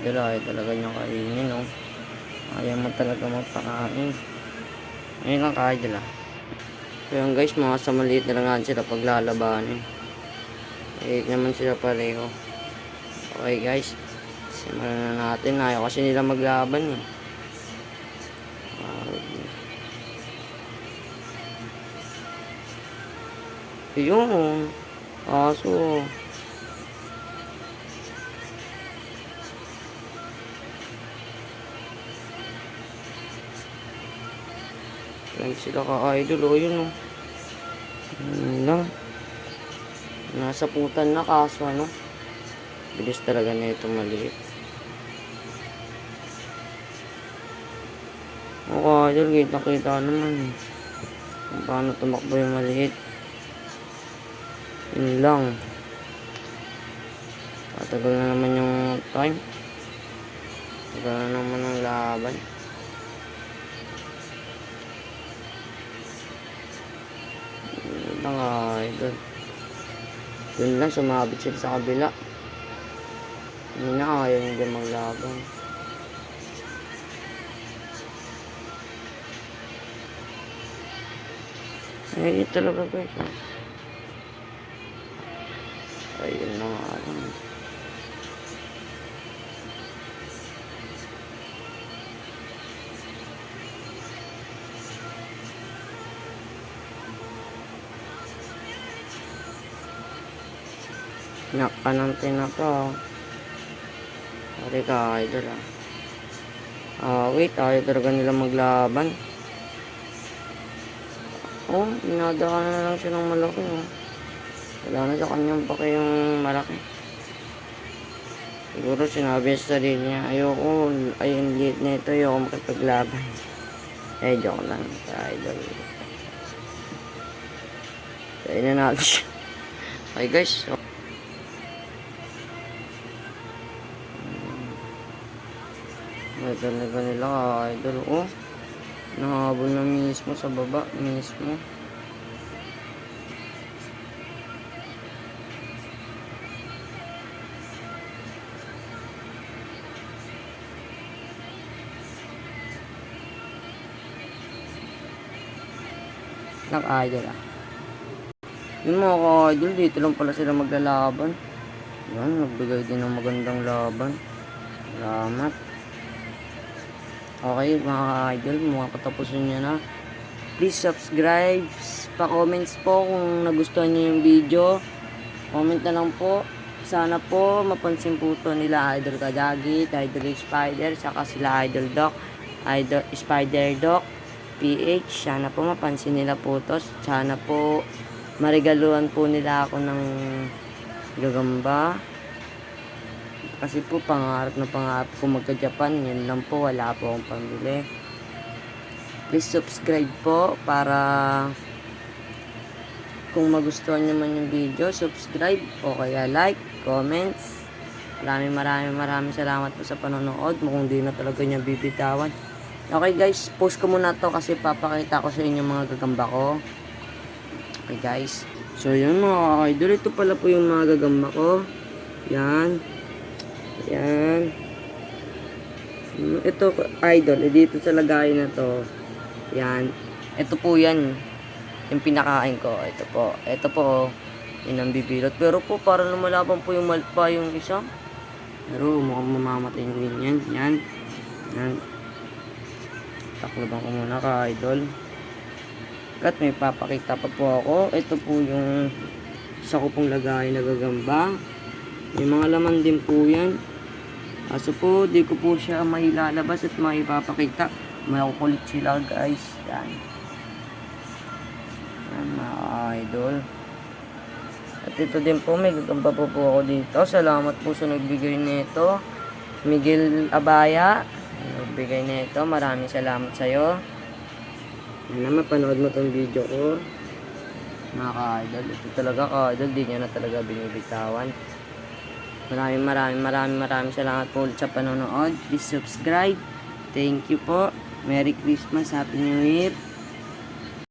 ka-idol, ayaw talaga niyang kainin, no? Ayaw mo talaga magpakain. Ayun lang ka-idol, So yun guys, mga sa maliit na lang sila paglalabanin. Eh, naman sila pareho. Okay guys, simulan na natin. Ayaw kasi nila maglaban, eh. Yun. Aso. Yan sila ka-idol. O yun, o. Yun lang. Nasa putan na kaso, ano. Bilis talaga na ito maliit. O ka-idol, kita-kita naman, eh. Kung paano tumakbo yung maliit. Yun lang. Tatagal na naman yung time. Tagal na naman ang laban. Yun lang, idol. Yun lang, sumabit sila sa kabila. Hindi na ayaw nyo dyan maglaban. Ayun talaga guys. Ayun na nga lang. Nakanante na to. Pare ka idol, wait, ayaw talaga nila maglaban. Oh, inadaan na lang siya ng malaki, oh. Wala na sa kanyang pake yung malaki. Siguro sinabi sa sarili niya, ayoko, ayun liit na ito, ayoko makipaglaban. Joke lang, idol. Kain na natin siya. Okay guys, so, talaga nila idol, oh. Nakahabol na mismo sa baba, mismo. Idol, Yung mga ka-idol, dito lang pala sila maglalaban. Yan, nagbigay din ng magandang laban. Salamat. Okay, mga ka-idol, makakatapusin nyo na. Please subscribe, pa-comments po kung nagustuhan nyo yung video. Comment na lang po. Sana po mapansin po to nila Idol Kadagit, Idol Spider, saka sila Idol Doc, Idol Spider Doc PH. Sana po mapansin nila po to. Sana po marigaluhan po nila ako ng gagamba. Kasi po pangarap ko magka-Japan. Yun lang po, wala po akong pambili. Please subscribe po para kung magustuhan nyo man yung video, subscribe o kaya like, comments. Maraming salamat po sa panonood. Mukhang di na talaga niya bibitawan. Okay guys, post ko muna to kasi papakita ko sa inyo mga gagamba ko. Okay guys. So yun mga idol, ito pala po yung mga gagamba ko. Yan. Yan. Ito idol, dito sa lagayan na to. Yan. Ito po yan. Yung pinakain ko. Ito po. Ito po. Yun ang bibilot. Pero po para lumalaban po yung malpa yung isa. Pero mukhang mamamatay din yan. Yan. Yan. Taklaban ko muna ka-idol. At may papakita pa po ako. Ito po yung isa ko pong lagay na gagamba. May mga laman din po yan. Kaso po, di ko po siya may lalabas at may papakita. May kukulit sila guys. Yan. Yan mga idol. At ito din po, may gagamba po ako dito. Salamat po sa nagbigay nito. Miguel Abaya. Nagbigay nito. Maraming salamat sa'yo. Yan na, mapanood mo tong video ko. Mga ka-idol. Ito talaga ka-idol. Di nyo na talaga binibitawan. Maraming salamat po ulit sa panonood. Please subscribe. Thank you po. Merry Christmas. Happy New Year.